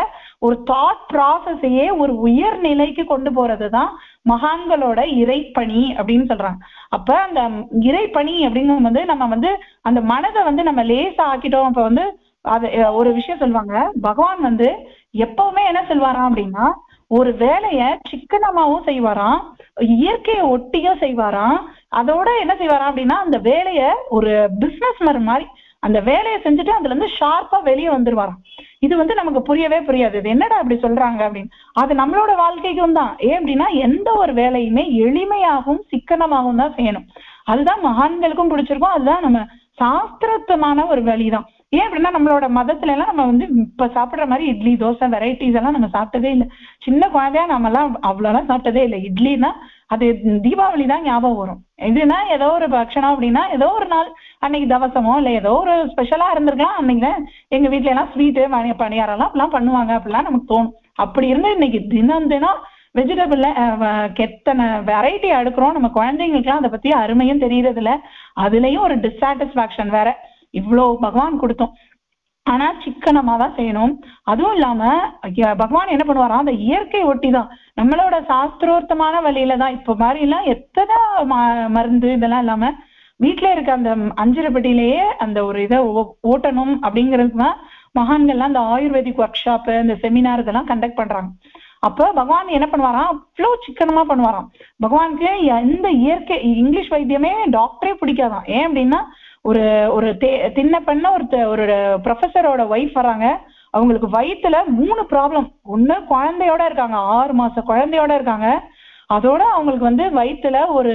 ஒரு தாட் ப்ராசஸையே ஒரு உயர் நிலைக்கு கொண்டு போறதுதான் மகான்களோட இறைப்பணி அப்படின்னு சொல்றாங்க. அப்ப அந்த இறைப்பணி அப்படிங்கும் வந்து நம்ம வந்து அந்த மனதை வந்து நம்ம லேசா ஆக்கிட்டோம். அப்ப வந்து அது ஒரு விஷயம் சொல்லுவாங்க, பகவான் வந்து எப்பவுமே என்ன சொல்வாராம் அப்படின்னா, ஒரு வேலைய சிக்கனமாவும் செய்வாராம், இயற்கையை ஒட்டியும் செய்வாராம். அதோட என்ன செய்வாராம் அப்படின்னா அந்த வேலைய ஒரு பிசினஸ் மாதிரி அந்த வேலையை செஞ்சுட்டு அதுல இருந்து ஷார்ப்பா வெளியே வந்துருவாராம். இது வந்து நமக்கு புரியவே புரியாது, இது என்னடா அப்படி சொல்றாங்க அப்படின்னு. அது நம்மளோட வாழ்க்கைக்கும் தான். ஏன் அப்படின்னா எந்த ஒரு வேலையுமே எளிமையாகவும் சிக்கனமாகவும் தான் செய்யணும். அதுதான் மகான்களுக்கும் பிடிச்சிருக்கும், அதுதான் நம்ம சாஸ்திரத்துமான ஒரு வழிதான். ஏன் அப்படின்னா நம்மளோட மதத்துல எல்லாம் நம்ம வந்து இப்ப சாப்பிடுற மாதிரி இட்லி தோசை வெரைட்டிஸ் எல்லாம் நம்ம சாப்பிட்டதே இல்லை. சின்ன குழந்தையா நம்ம எல்லாம் அவ்வளவுலாம் சாப்பிட்டதே இல்லை. இட்லினா அது தீபாவளி தான் ஞாபகம் வரும். இதுனா ஏதோ ஒரு பக்ஷணம் அப்படின்னா ஏதோ ஒரு நாள் அன்னைக்கு தவசமோ இல்லை ஏதோ ஒரு ஸ்பெஷலா இருந்திருக்கலாம். அன்னைக்கு எங்க வீட்டுல எல்லாம் ஸ்வீட்டு பணியாரம் எல்லாம் அப்படிலாம் பண்ணுவாங்க அப்படிலாம் நமக்கு தோணும். அப்படி இருந்து இன்னைக்கு தினம் தினம் வெஜிடபிள்ல எத்தனை வெரைட்டி அடுக்கிறோம். நம்ம குழந்தைங்களுக்குலாம் அதை பத்தி அருமையும் தெரியறது இல்லை. அதுலயும் ஒரு டிஸ்சாட்டிஸ்பாக்சன் வேற. இவ்வளோ பகவான் கொடுத்தோம், ஆனா சிக்கனமா தான் செய்யணும். அதுவும் இல்லாம பகவான் என்ன பண்ணுவாராம், அந்த இயற்கை ஒட்டி தான் நம்மளோட சாஸ்திரோர்த்தமான வழியில தான். இப்ப மாதிரி எல்லாம் எத்தனை மருந்து இதெல்லாம் இல்லாம வீட்டுல இருக்க அந்த அஞ்சரைப்பட்டியிலேயே அந்த ஒரு இதை ஓட்டணும் அப்படிங்கிறதுதான் மகான்கள்லாம் இந்த ஆயுர்வேதிக் ஒர்க் ஷாப் இந்த செமினார் இதெல்லாம் கண்டக்ட் பண்றாங்க. அப்ப பகவான் என்ன பண்ணுவாராம், அவ்வளோ சிக்கனமா பண்ணுவாராம். பகவானுக்கு எந்த இயற்கை இங்கிலீஷ் வைத்தியமே டாக்டரே பிடிக்காதான். ஏன் அப்படின்னா ஒரு ஒரு தின்ன பண்ண ஒரு ப்ரொஃபஸரோட ஒய்ஃப் வராங்க, அவங்களுக்கு வயிற்றுல 3 ப்ராப்ளம். ஒண்ணு குழந்தையோட இருக்காங்க, 6 மாச குழந்தையோட இருக்காங்க. அதோட அவங்களுக்கு வந்து வயிற்றுல ஒரு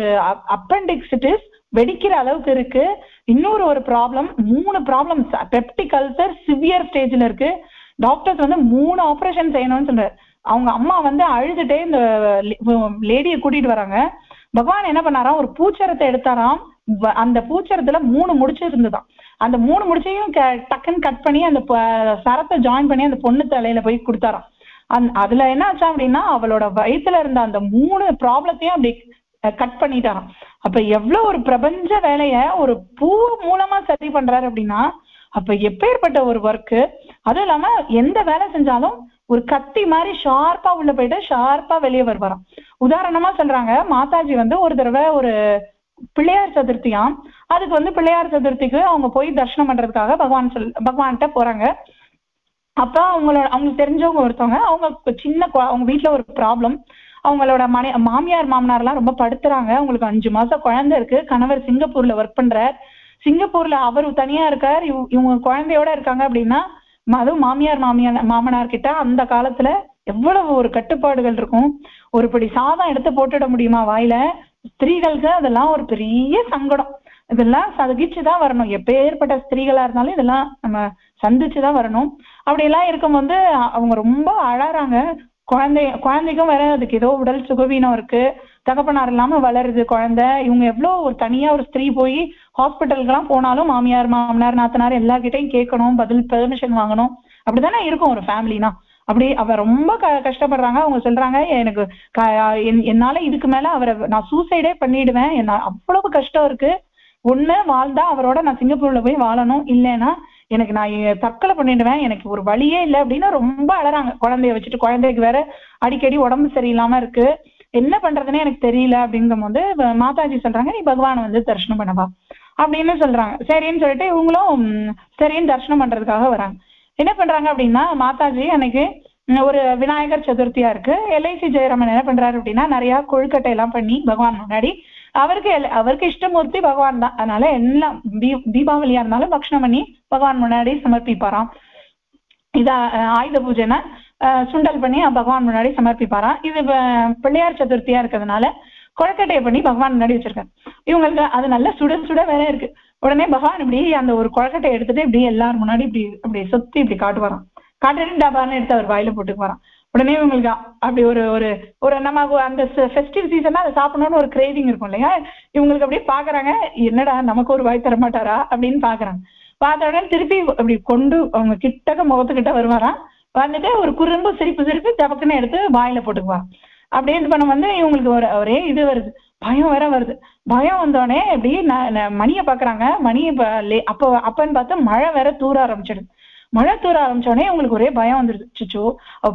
அப்பெண்டிக்சிட்டிஸ் வெடிக்கிற அளவுக்கு இருக்கு. இன்னொரு ஒரு problem, 3 problems, peptic ulcer severe ஸ்டேஜ்ல இருக்கு. டாக்டர்ஸ் வந்து 3 ஆப்ரேஷன் செய்யணும்னு சொல்றாரு. அவங்க அம்மா வந்து அழுதுட்டே இந்த லேடியை கூட்டிட்டு வராங்க. பகவான் என்ன பண்ணாராம், ஒரு பூச்சரத்தை எடுத்தாராம். அந்த பூச்சரத்துல 3 முடிச்சு இருந்துதான். அந்த 3 முடிச்சையும் டக்குன்னு கட் பண்ணி அந்த சரத்தை ஜாயின் பண்ணி அந்த பொண்ணு தலையில போய் கொடுத்தாராம். அதுல என்ன ஆச்சா அப்படின்னா அவளோட வயிற்றுல இருந்த அந்த 3 ப்ராப்ளத்தையும் அப்படி கட் பண்ணிட்டாராம். அப்ப எவ்வளவு ஒரு பிரபஞ்ச வேலைய ஒரு பூ மூலமா சரி பண்றாரு அப்படின்னா அப்ப எப்பேற்பட்ட ஒரு ஒர்க்கு. அதுவும் இல்லாம எந்த வேலை செஞ்சாலும் ஒரு கத்தி மாதிரி ஷார்ப்பா உள்ள போயிட்டு ஷார்ப்பா வெளியே வருவாராம். உதாரணமா சொல்றாங்க, மாதாஜி வந்து ஒரு தடவை ஒரு பிள்ளையார் சதுர்த்தியாம். அதுக்கு வந்து பிள்ளையார் சதுர்த்திக்கு அவங்க போய் தரிசனம் பண்றதுக்காக பகவான்கிட்ட போறாங்க. அப்ப அவங்களுக்கு தெரிஞ்சவங்க ஒருத்தவங்க, அவங்க சின்ன அவங்க வீட்டுல ஒரு ப்ராப்ளம். அவங்களோட மாமியார் மாமனார்லாம் ரொம்ப படுத்துறாங்க. அவங்களுக்கு 5 மாசம் குழந்தை இருக்கு. கணவர் சிங்கப்பூர்ல ஒர்க் பண்றார். சிங்கப்பூர்ல அவர் தனியா இருக்கார், இவங்க குழந்தையோட இருக்காங்க. அப்படின்னா அதுவும் மாமனார் கிட்ட அந்த காலத்துல எவ்வளவு ஒரு கட்டுப்பாடுகள் இருக்கும். ஒரு படி சாதம் எடுத்து போட்டுட முடியுமா வாயில? ஸ்திரீகளுக்கு அதெல்லாம் ஒரு பெரிய சங்கடம். இதெல்லாம் சகிச்சுதான் வரணும். எப்பேற்பட்ட ஸ்திரீகளா இருந்தாலும் இதெல்லாம் நம்ம சந்திச்சுதான் வரணும். அப்படி எல்லாம் இருக்கும்போது அவங்க ரொம்ப அழறாங்க. குழந்தைக்கும் வேற அதுக்கு ஏதோ உடல் சுகவீனம் இருக்கு, தகப்பனார் இல்லாம வளருது குழந்தை. இவங்க எவ்வளவு ஒரு தனியா ஒரு ஸ்திரீ போய் ஹாஸ்பிட்டலுக்கு எல்லாம் போனாலும் மாமியார் மாமனார் நாத்தனார் எல்லார்கிட்டையும் கேட்கணும், பெர்மிஷன் வாங்கணும். அப்படித்தானே இருக்கும் ஒரு ஃபேமிலினா. அப்படி அவ ரொம்ப கஷ்டப்படுறாங்க. அவங்க சொல்றாங்க, எனக்கு என்னால இதுக்கு மேல அவரை நான் சூசைடே பண்ணிடுவேன், என்ன அவ்வளவு கஷ்டம் இருக்கு. ஒண்ணு வாழ்ந்தா அவரோட நான் சிங்கப்பூர்ல போய் வாழணும், இல்லைன்னா எனக்கு நான் தற்கொலை பண்ணிடுவேன், எனக்கு ஒரு வழியே இல்லை அப்படின்னு ரொம்ப அழறாங்க. குழந்தைய வச்சுட்டு, குழந்தைக்கு வேற அடிக்கடி உடம்பு சரியில்லாம இருக்கு, என்ன பண்றதுன்னே எனக்கு தெரியல. அப்படிங்கும் போது மாதாஜி சொல்றாங்க, நீ பகவான் வந்து தரிசனம் பண்ணவா அப்படின்னு சொல்றாங்க. சரின்னு சொல்லிட்டு இவங்களும் சரின்னு தரிசனம் பண்றதுக்காக வராங்க. என்ன பண்றாங்க அப்படின்னா, மாதாஜி அன்னைக்கு ஒரு விநாயகர் சதுர்த்தியா இருக்கு. எல்ஐசி ஜெயராமன் என்ன பண்றாரு அப்படின்னா நிறைய கொழுக்கட்டை எல்லாம் பண்ணி பகவான் முன்னாடி, அவருக்கு இஷ்டமூர்த்தி பகவான் தான், அதனால எல்லாம் தீபாவளியா இருந்தாலும் பக்ஷணம் பண்ணி பகவான் முன்னாடி சமர்ப்பிப்பாராம். இத ஆயுத பூஜைனா சுண்டல் பண்ணி பகவான் முன்னாடி சமர்ப்பிப்பாராம். இது பிள்ளையார் சதுர்த்தியா இருக்கிறதுனால கொழுக்கட்டையை பண்ணி பகவான் முன்னாடி வச்சிருக்காரு. இவங்களுக்கு அது நல்ல சுட சுட வேற இருக்கு. உடனே பகவான் இப்படி அந்த ஒரு கொழுக்கட்டை எடுத்துட்டு இப்படி எல்லாரும் முன்னாடி இப்படி சுத்தி இப்படி காட்டுவாராம். காட்டுட்டு டபான்னு எடுத்து அவர் வாயில போட்டுக்கு வரான். உடனே இவங்களுக்கு அப்படி ஒரு நம்ம அந்த ஃபெஸ்டிவ் சீசன்ல அதை சாப்பிடணும்னு ஒரு கிரேவிங் இருக்கும் இல்லையா, இவங்களுக்கு அப்படியே பாக்குறாங்க, என்னடா நமக்கு ஒரு வாய் தர மாட்டாரா அப்படின்னு பாக்குறாங்க. பார்த்த உடனே திருப்பி அப்படி கொண்டு அவங்க கிட்டக்க முகத்துக்கிட்ட வருவாராம். வந்துட்டு ஒரு குறும்பு சிரிப்பு டபக்குன்னு எடுத்து வாயில போட்டுக்குவா. அப்படியே இது பண்ண வந்து இவங்களுக்கு ஒரே இது வருது, பயம் வேற வருது. பயம் வந்தோடனே அப்படி மணியை பாக்குறாங்க. மணி அப்பன்னு பார்த்தா மழை வேற தூர ஆரம்பிச்சிடுது. மழை தூர ஆரம்பிச்சோடனே உங்களுக்கு ஒரே பயம் வந்துடுது. சிச்சோ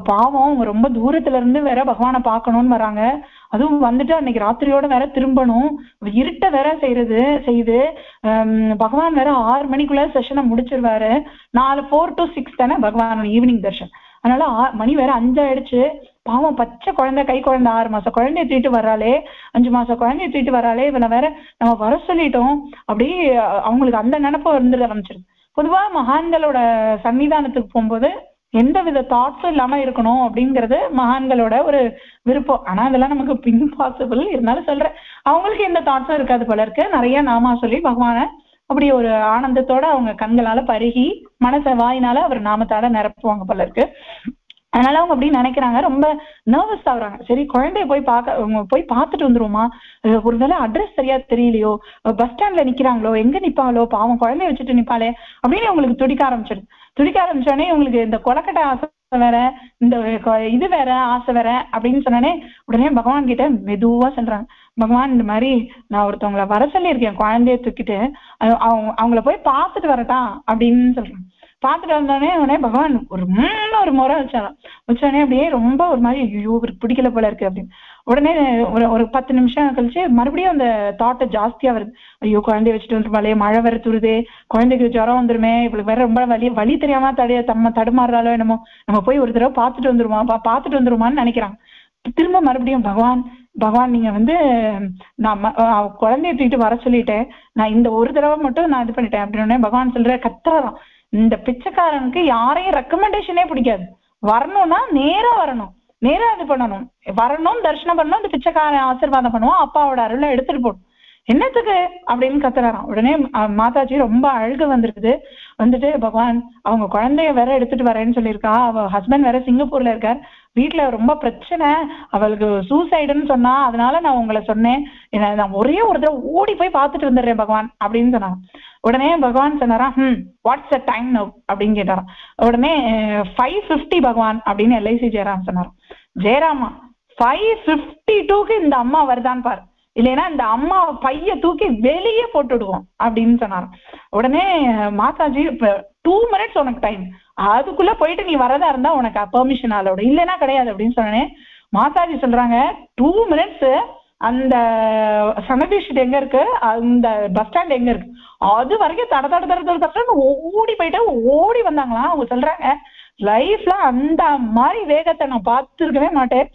பாவம், அவங்க ரொம்ப தூரத்துல இருந்து வேற பகவானை பார்க்கணும்னு வராங்க. அதுவும் வந்துட்டு அன்னைக்கு ராத்திரியோட வேற திரும்பணும், இருட்ட வேற செய்யுது. பகவான் வேற 6 மணிக்குள்ள செஷனை முடிச்சிருவாரு. 4 to 6 தானே பகவான் ஈவினிங் தர்ஷன். அதனால மணி வேற 5 ஆயிடுச்சு. பாவம் பச்சை குழந்தை, கை குழந்தை, 6 மாச குழந்தைய தூக்கிட்டு வர்றாளே, 5 மாச குழந்தைய தூக்கிட்டு வர்றாளே, இவனை வேற நம்ம வர சொல்லிட்டோம். அப்படி அவங்களுக்கு அந்த நினைப்பு வந்துட ஆரம்பிச்சிருது. பொதுவா மகான்களோட சன்னிதானத்துக்கு போகும்போது எந்த வித தாட்ஸும் இல்லாம இருக்கணும் அப்படிங்கிறது மகான்களோட ஒரு விருப்பம். ஆனா அதெல்லாம் நமக்கு இம்பாசிபிள். இருந்தாலும் சொல்றேன், அவங்களுக்கு எந்த தாட்ஸும் இருக்காது போல இருக்கு. நிறைய நாமா சொல்லி பகவான அப்படி ஒரு ஆனந்தத்தோட அவங்க கண்களால பருகி மனசை வாயினால அவர் நாமத்தால நிரப்புவாங்க போல இருக்கு. அதனால அவங்க அப்படி நினைக்கிறாங்க, ரொம்ப நர்வஸ் ஆகுறாங்க. சரி குழந்தைய போய் பார்த்துட்டு வந்துருவோமா, ஒருவேளை அட்ரஸ் சரியா தெரியலையோ, பஸ் ஸ்டாண்ட்ல நிக்கிறாங்களோ, எங்க நிப்பாங்களோ, பாவம் குழந்தைய வச்சுட்டு நிப்பாளே அப்படின்னு அவங்களுக்கு துடிக்க ஆரம்பிச்சோடனே உங்களுக்கு இந்த கொலக்கட்டை ஆசை வேற, இந்த இது வேற ஆசை வேற அப்படின்னு சொன்னோடனே உடனே பகவான் கிட்ட மெதுவா சொல்றாங்க, பகவான் இந்த மாதிரி நான் ஒருத்தவங்களை வர சொல்லியிருக்கேன் குழந்தைய தூக்கிட்டு, அவங்கள போய் பார்த்துட்டு வரட்டா அப்படின்னு சொல்றாங்க. பார்த்துட்டு வந்தோடனே பகவான் ஒரு முறை வச்சோடனே அப்படியே ரொம்ப ஒரு மாதிரி ஐயோ இவருக்கு பிடிக்கல போல இருக்கு அப்படின்னு. உடனே ஒரு 10 நிமிஷம் கழிச்சு மறுபடியும் அந்த தாட்டை ஜாஸ்தியா வருது. ஐயோ குழந்தைய வச்சுட்டு வந்துருவாளே, மழை வேற துருதே, குழந்தைக்கு ஜுரம் வந்துருமே, இவளுக்கு வேற ரொம்ப வலி தெரியாம தடுமாறுறாலோ என்னமோ, நம்ம போய் ஒரு தடவை பார்த்துட்டு வந்துருமான்னு நினைக்கிறாங்க. திரும்ப மறுபடியும் பகவான் நீங்க நான் குழந்தைய தூக்கிட்டு வர சொல்லிட்டேன், நான் இந்த ஒரு தடவை மட்டும் நான் இது பண்ணிட்டேன் அப்படின்னு பகவான் சொல்ற கத்துறாராம். இந்த பிச்சைக்காரனுக்கு யாரையும் ரெக்கமெண்டேஷனே பிடிக்காது. வரணும்னா நேரா இது பண்ணணும், தரிசனம் பண்ணணும், இந்த பிச்சைக்காரன் ஆசீர்வாதம் பண்ணுவோம், அப்பாவோட அருளை எடுத்துட்டு போடும், என்னத்துக்கு அப்படின்னு கத்துறாராம். உடனே மாதாஜி ரொம்ப அழுக வந்துட்டு பகவான் அவங்க குழந்தைய வேற எடுத்துட்டு வரேன்னு சொல்லியிருக்கா, அவ ஹஸ்பண்ட் வேற சிங்கப்பூர்ல இருக்கார், வீட்டுல ரொம்ப பிரச்சனை, அவளுக்கு சூசைடுன்னு சொன்னா, அதனால நான் உங்களை சொன்னேன், நான் ஒரே ஒரு தடவை ஓடி போய் பார்த்துட்டு வந்துடுறேன் பகவான் அப்படின்னு சொன்னாங்க. உடனே பகவான் சொன்னாராம், வாட்ஸ் த டைம் நவ் அப்படின்னு கேட்டாராம். உடனே 5:50 பகவான் அப்படின்னு LIC ஜெயராம் சொன்னாராம். ஜெயராமா 5:52க்கு இந்த அம்மா வருதான்னு பாரு, இல்லைன்னா இந்த அம்மா பைய தூக்கி வெளியே போட்டு விடுவோம் அப்படின்னு சொன்னாராம். உடனே மாதாஜி 2 minutes உனக்கு டைம், அதுக்குள்ள போயிட்டு நீ வரதா இருந்தா உனக்கு பெர்மிஷன் அலோட, இல்லைன்னா கிடையாது அப்படின்னு சொன்னேன். மாதாஜி சொல்றாங்க 2 minutes அந்த சமபீஷ் எங்க இருக்கு, அந்த பஸ் ஸ்டாண்ட் எங்க இருக்கு, அது வரைக்கும் தட ஓடி வந்தாங்களாம். அவங்க சொல்றாங்க லைஃப்ல அந்த மாதிரி வேகத்தை நான் பார்த்துருக்கவே மாட்டேன்.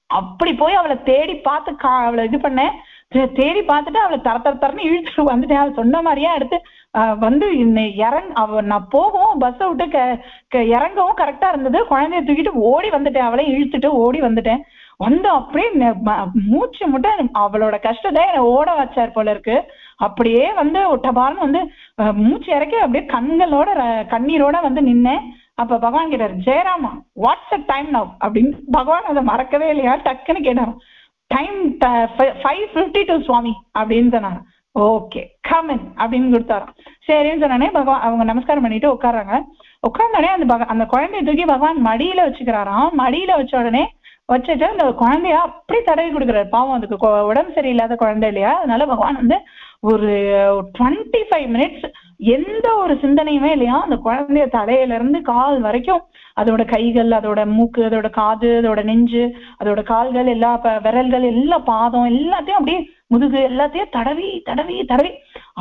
அப்படி போய் அவளை தேடி பார்த்து அவளை இது பண்ணேன், தேடி பார்த்துட்டு அவளை தரன்னு இழுத்துட்டு வந்துட்டேன். அவள் சொன்ன மாதிரியா எடுத்து நான் போகவும் பஸ்ஸை விட்டு இறங்கவும் கரெக்டா இருந்தது. குழந்தைய தூக்கிட்டு ஓடி வந்துட்டேன், அவளை இழுத்துட்டு ஓடி வந்துட்டேன். அப்படியே மூச்சு முட்டை அவளோட கஷ்டத்தை என்னை ஓட வச்சார் போல இருக்கு. அப்படியே ஒட்டபான்னு மூச்சு இறக்கி அப்படியே கண்ணீரோட நின்னேன். அப்ப பகவான் கேட்டாரு, ஜெயராமா வாட்ஸ் த டைம் நவ் அப்படின்னு. பகவான் அதை மறக்கவே இல்லையா, டக்குன்னு கேட்டாராம். டைம் 5:52 சுவாமி அப்படின்னு சொன்னாங்க. ஓகே கமன் அப்படின்னு கொடுத்தாராம். சரின்னு சொன்னோடனே பகவான் அவங்க நமஸ்காரம் பண்ணிட்டு உட்காடுறாங்க. உட்கார்ந்தோடனே அந்த குழந்தைய தூக்கி பகவான் மடியில வச்சுக்கிறாராம். மடியில வச்ச உடனே வச்சுட்டு அந்த குழந்தைய அப்படி தடவி கொடுக்குறாரு. பாவம் அதுக்கு உடம்பு சரியில்லாத குழந்தை இல்லையா, அதனால பகவான் ஒரு 25 minutes எந்த ஒரு சிந்தனையுமே இல்லையா, அந்த குழந்தைய தலையில இருந்து கால் வரைக்கும் அதோட கைகள், அதோட மூக்கு, அதோட காது, அதோட நெஞ்சு, அதோட கால்கள், எல்லா விரல்கள், எல்லா பாதம் எல்லாத்தையும் அப்படியே முதுகு எல்லாத்தையும் தடவி தடவி தடவி.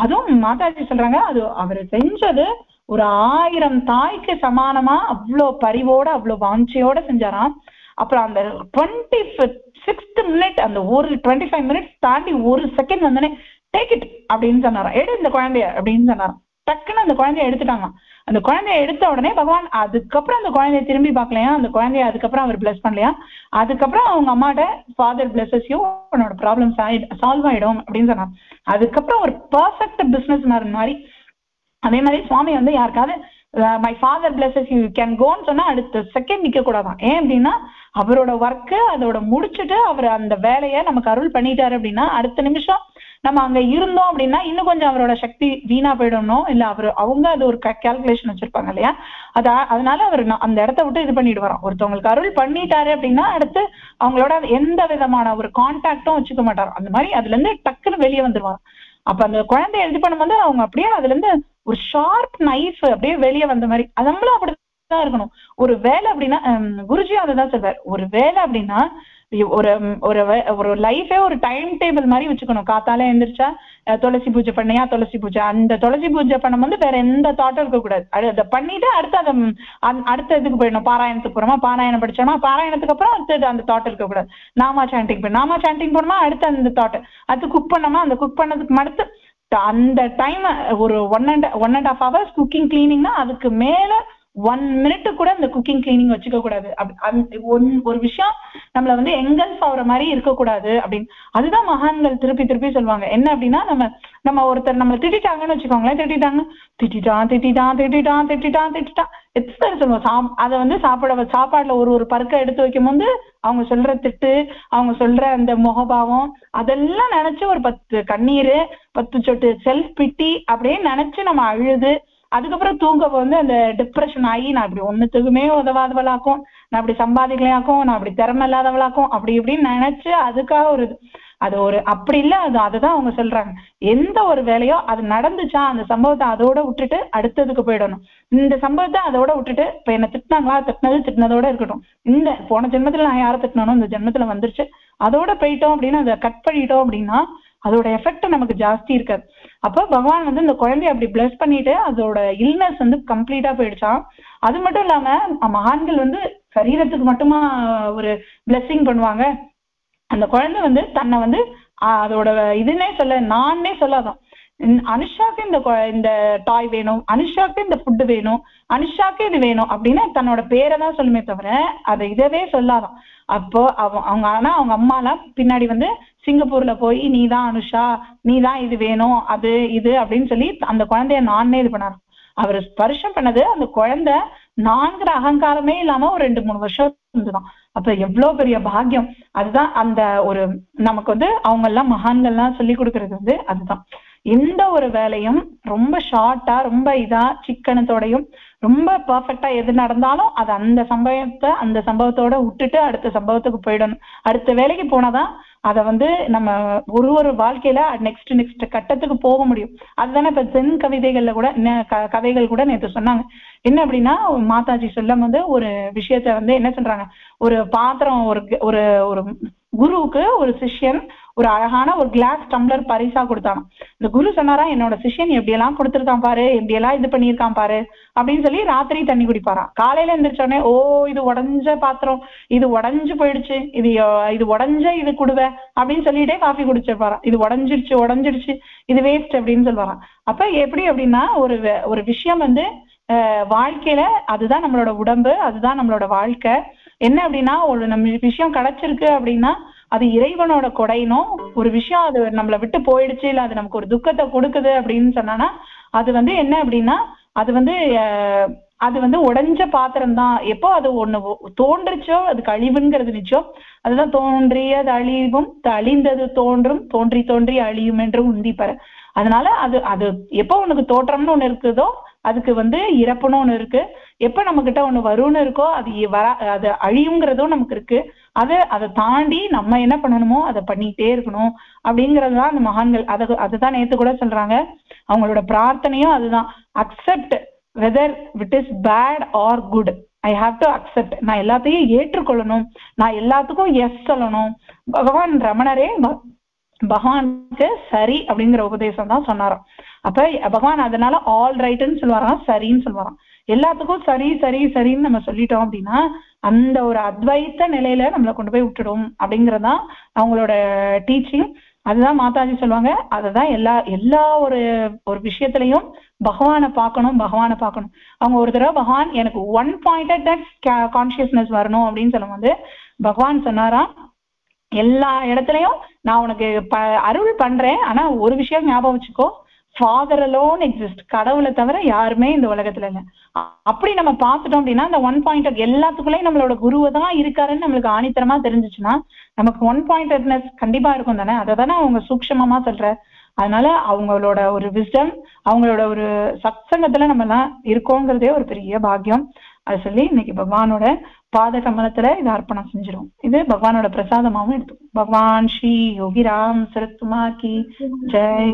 அதுவும் மாதாஜி சொல்றாங்க அது அவர் செஞ்சது ஒரு 1000 தாய்க்கு சமானமா அவ்வளோ பரிவோட அவ்வளோ வாஞ்சையோட செஞ்சாராம். அப்புறம் அந்த 26th minute அந்த ஒரு 25 minutes தாண்டி ஒரு செகண்ட் வந்தோடனே டேக் இட் அப்படின்னு சொன்னாராம், எடு இந்த குழந்தைய அப்படின்னு சொன்னாராம். டக்குன்னு அந்த குழந்தைய எடுத்துட்டாங்க. அந்த குழந்தைய எடுத்த உடனே பகவான் அதுக்கப்புறம் அந்த குழந்தைய திரும்பி பார்க்கலையா, அந்த குழந்தைய அதுக்கப்புறம் அவர் பிளஸ் பண்ணலையா. அதுக்கப்புறம் அவங்க அம்மாட்ட ஃபாதர் பிளஸஸ் யூ, உன்னோட ப்ராப்ளம் சால்வ் ஆயிடும் அப்படின்னு சொன்னாங்க. அதுக்கப்புறம் ஒரு பர்ஃபெக்ட் பிசினஸ் மேன் மாதிரி. அதே மாதிரி சுவாமி யாருக்காவது my father blesses you can கோன்னு சொன்னா அடுத்த செகண்ட் நிக்க கூடாதான். ஏன் அப்படின்னா அவரோட ஒர்க்கு அதோட முடிச்சுட்டு அவர் அந்த வேலையை நமக்கு அருள் பண்ணிட்டாரு அப்படின்னா அடுத்த நிமிஷம் நம்ம அங்க இருந்தோம் அப்படின்னா இன்னும் கொஞ்சம் அவரோட சக்தி வீணா போயிடணும், இல்ல அவங்க அது ஒரு கால்குலேஷன் வச்சிருப்பாங்க இல்லையா, அதனால அவர் அந்த இடத்த விட்டு இது பண்ணிட்டு வரோம். ஒருத்தவங்களுக்கு அருள் பண்ணிட்டாரு அப்படின்னா அடுத்து அவங்களோட எந்த விதமான ஒரு கான்டாக்டும் வச்சுக்க மாட்டாரு. அந்த மாதிரி அதுல இருந்து டக்குன்னு வெளியே வந்துருவாங்க. அப்ப அந்த குழந்தைய இது பண்ணும்போது அவங்க அப்படியே அதுல இருந்து ஒரு ஷார்ப் நைஃப் அப்படியே வெளியே வந்த மாதிரி, நம்மளும் அப்படிதான் இருக்கணும். ஒரு வேலை அப்படின்னா குருஜி அதுதான் சொல்வார், ஒரு வேலை அப்படின்னா ஒரு ஒரு லைஃபே ஒரு டைம் டேபிள் மாதிரி வச்சுக்கணும். காத்தால எழுந்திரிச்சா துளசி பூஜை பண்ணியா துளசி பூஜை, அந்த துளசி பூஜை பண்ணும்போது வேற எந்த தாட்டும் இருக்கக்கூடாது. அதை பண்ணிட்டு அடுத்து அதை அடுத்த இதுக்கு போயிடணும். பாராயணத்துக்கு போறோமா, பாராயணம் படிச்சோமா, பாராயணத்துக்கு அப்புறம் அடுத்தது அந்த தாட் இருக்கக்கூடாது. நாமா சாண்டிங் போய் நாமா சாண்டிங் போனோமா அடுத்து அந்த தாட், அடுத்து குக் பண்ணோமா அந்த குக் பண்ணதுக்கு அடுத்து அந்த டைம் ஒரு 1.5 hours குக்கிங் கிளீனிங்னா அதுக்கு மேல 1 minute கூட இந்த குக்கிங் கிளீனிங் வச்சுக்க கூடாது. ஒரு விஷயம் நம்மள வந்து எங்கல்ஃப் ஆகுற மாதிரி இருக்கக்கூடாது அப்படின்னு. அதுதான் மகான்கள் திருப்பி திருப்பி சொல்லுவாங்க. என்ன அப்படின்னா நம்ம ஒருத்தர் நம்மள திட்டாங்கன்னு வச்சுக்கோங்களேன், திட்டான் எத்தனை சொல்லுவோம். அதை வந்து சாப்பாடுல ஒரு பருக்க எடுத்து வைக்கும் போது அவங்க சொல்ற திட்டு, அவங்க சொல்ற அந்த முகபாவம் அதெல்லாம் நினைச்சு ஒரு 10 கண்ணீர் 10 சொட்டு செல்ஃப் பிட்டி அப்படியே நினைச்சு நம்ம அழுது அதுக்கப்புறம் தூங்க வந்து அந்த டிப்ரெஷன் ஆகி நான் இப்படி ஒண்ணுத்துக்குமே உதவாதவளாக்கும், நான் அப்படி சம்பாதிக்கலையாக்கும், நான் அப்படி திறமை இல்லாதவளாக்கும் அப்படி இப்படின்னு நினைச்சு அதுக்காக அது அப்படி இல்ல. அதுதான் அவங்க சொல்றாங்க, எந்த ஒரு வேலையோ அது நடந்துச்சா அந்த சம்பவத்தை அதோட விட்டுட்டு அடுத்ததுக்கு போயிடணும். இந்த சம்பவத்தை அதோட விட்டுட்டு இப்ப என்ன திட்டினாங்களா, திட்டினதோட இருக்கட்டும். இந்த போன ஜென்மத்துல நான் யாரை திட்டினானோ இந்த ஜென்மத்துல வந்துருச்சு, அதோட போயிட்டோம் அப்படின்னு அதை கட் பண்ணிட்டோம் அப்படின்னா அதோட எஃபெக்ட் நமக்கு ஜாஸ்தி இருக்காது. அப்போ பகவான் வந்து இந்த குழந்தைய அப்படி பிளஸ் பண்ணிட்டு அதோட இல்னஸ் வந்து கம்ப்ளீட்டா போயிடுச்சான். அது மட்டும் இல்லாம மகான்கள் வந்து சரீரத்துக்கு மட்டுமா ஒரு பிளெஸிங் பண்ணுவாங்க, அந்த குழந்தை வந்து தன்னை வந்து அதோட இதுன்னே நானே சொல்லாதான், அனுஷாக்கு இந்த டாய் வேணும், அனுஷாக்கு இந்த ஃபுட்டு வேணும், அனுஷாக்கு இது வேணும் அப்படின்னு தன்னோட பேரை தான் சொல்லுமே தவிர அதை இதவே சொல்லாதான். அப்போ அவங்க அவங்க அம்மா எல்லாம் பின்னாடி வந்து சிங்கப்பூர்ல போய் நீதான் அனுஷா, நீதான் இது வேணும் அது இது அப்படின்னு சொல்லி அந்த குழந்தைய நானே இது பண்ணாரு. அவர் ஸ்பர்ஷம் பண்ணது அந்த குழந்தை நான்கிற அகங்காரமே இல்லாம ஒரு 2-3 வருஷம் இருந்துதான். அப்ப எவ்வளவு பெரிய பாக்கியம். அதுதான் அந்த ஒரு நமக்கு வந்து அவங்க எல்லாம் மகான்கள்லாம் சொல்லி கொடுக்கறது வந்து அதுதான். எந்த ஒரு வேலையும் ரொம்ப ஷார்ட்டா ரொம்ப இதா சிக்கனத்தோடையும் ரொம்ப பர்ஃபெக்டா எது நடந்தாலும் அது அந்த சம்பவத்தோட விட்டுட்டு அடுத்த சம்பவத்துக்கு போயிடணும். அடுத்த வேலைக்கு போனாதான் அதை வந்து நம்ம ஒரு வாழ்க்கையில நெக்ஸ்ட் கட்டத்துக்கு போக முடியும். அதுதானே இப்ப தென் கவிதைகள்ல கூட கதைகள் கூட நேற்று சொன்னாங்க. என்ன அப்படின்னா மாதாஜி சொல்லும் போது ஒரு விஷயத்த வந்து என்ன சொல்றாங்க, ஒரு பாத்திரம் ஒரு ஒரு குருவுக்கு ஒரு சிஷ்யன் ஒரு அழகான ஒரு கிளாஸ் டம்ளர் பரிசா கொடுத்தாங்க. இந்த குரு சொன்னாரா, என்னோட சிஷ்யன் எப்படியெல்லாம் கொடுத்துருக்கான் பாரு, எப்படியெல்லாம் இது பண்ணியிருக்கான் பாரு அப்படின்னு சொல்லி ராத்திரி தண்ணி குடிப்பாராம். காலையில எந்திரிச்சோடனே இது உடஞ்ச பாத்திரம், இது உடஞ்சு போயிடுச்சு, இது உடஞ்ச இது குடுவை அப்படின்னு சொல்லிட்டே காஃபி குடிச்சிருப்பாராம். இது உடஞ்சிடுச்சு இது வேஸ்ட் அப்படின்னு சொல்லுவாராம். அப்ப எப்படி அப்படின்னா ஒரு விஷயம் வந்து வாழ்க்கையில அதுதான் நம்மளோட உடம்பு, அதுதான் நம்மளோட வாழ்க்கை. என்ன அப்படின்னா ஒரு நம்ம விஷயம் கிடைச்சிருக்கு அப்படின்னா அது இறைவனோட கொடைனும், ஒரு விஷயம் அது நம்மளை விட்டு போயிடுச்சு இல்ல அது நமக்கு ஒரு துக்கத்தை கொடுக்குது அப்படின்னு சொன்னானா அது வந்து என்ன அப்படின்னா அது வந்து உடைஞ்ச பாத்திரம் தான். எப்போ அது ஒண்ணு தோன்றுச்சோ அதுக்கு அழிவுங்கிறது நிச்சயம். அதுதான் தோன்றியது அழிவும் அழிந்தது தோன்றும் தோன்றி அழியும் என்று உந்திப்பற. அதனால அது எப்போ உனக்கு தோற்றம்னு ஒண்ணு இருக்குதோ அதுக்கு வந்து இறப்புன்னு ஒண்ணு இருக்கு. எப்ப நம்ம கிட்ட ஒண்ணு வரும்னு இருக்கோ அது அழியுங்கிறதும் நமக்கு இருக்கு. அதை தாண்டி நம்ம என்ன பண்ணணுமோ அதை பண்ணிட்டே இருக்கணும் அப்படிங்கறதுதான் அந்த மகான்கள். அதுதான் நேத்து கூட சொல்றாங்க, அவங்களோட பிரார்த்தனையும் அதுதான். Accept whether it is bad or good, I have to accept. நான் எல்லாத்தையும் ஏற்றுக்கொள்ளணும், நான் எல்லாத்துக்கும் எஸ் சொல்லணும். பகவான் ரமணரே பகவானுக்கு சரி அப்படிங்கிற உபதேசம் தான் சொன்னாராம். அப்ப பகவான் அதனால ஆல் ரைட்ன்னு சொல்லுவாராம், சரின்னு சொல்லுவாராம். எல்லாத்துக்கும் சரி சரி சரின்னு நம்ம சொல்லிட்டோம் அப்படின்னா அந்த ஒரு அத்வைத்த நிலையில நம்மளை கொண்டு போய் விட்டுடும் அப்படிங்கறதான் அவங்களோட டீச்சிங். அதுதான் மாதாஜி சொல்லுவாங்க. அதுதான் எல்லா ஒரு விஷயத்திலையும் பகவானை பார்க்கணும். அவங்க ஒரு தடவை பகவான் எனக்கு 1 pointed கான்சியஸ்னஸ் வரணும் அப்படின்னு சொல்லும் போது பகவான் சொன்னாராம், எல்லா இடத்துலயும் நான் உனக்கு அருள் பண்றேன், ஆனா ஒரு விஷயம் ஞாபகம் வச்சுக்கோ, ஃபாதர் அலோன் எக்ஸிஸ்ட், கடவுளை தவிர யாருமே இந்த உலகத்துல இல்லை. அப்படி நம்ம பார்த்துட்டோம் அப்படின்னா அந்த 1 pointed எல்லாத்துக்குள்ளேயும் நம்மளோட குருவை தான் இருக்காருன்னு நம்மளுக்கு ஆணித்தரமா தெரிஞ்சிச்சுன்னா நமக்கு 1 pointedness கண்டிப்பா இருக்கும் தானே. அதை தானே அவங்க சூக்ஷமமா சொல்ற. அதனால அவங்களோட ஒரு விஸ்டம், அவங்களோட ஒரு சத்சங்கத்துல நம்ம எல்லாம் இருக்கோங்கிறதே ஒரு பெரிய பாக்கியம். அதை சொல்லி இன்னைக்கு பகவானோட பாத கமலத்துல இதை அர்ப்பணம் செஞ்சிரும். இது பகவானோட பிரசாதமாவும் எடுத்துக்கும். பகவான் ஸ்ரீ யோகிராம் சரத்குமார் கி ஜெய்.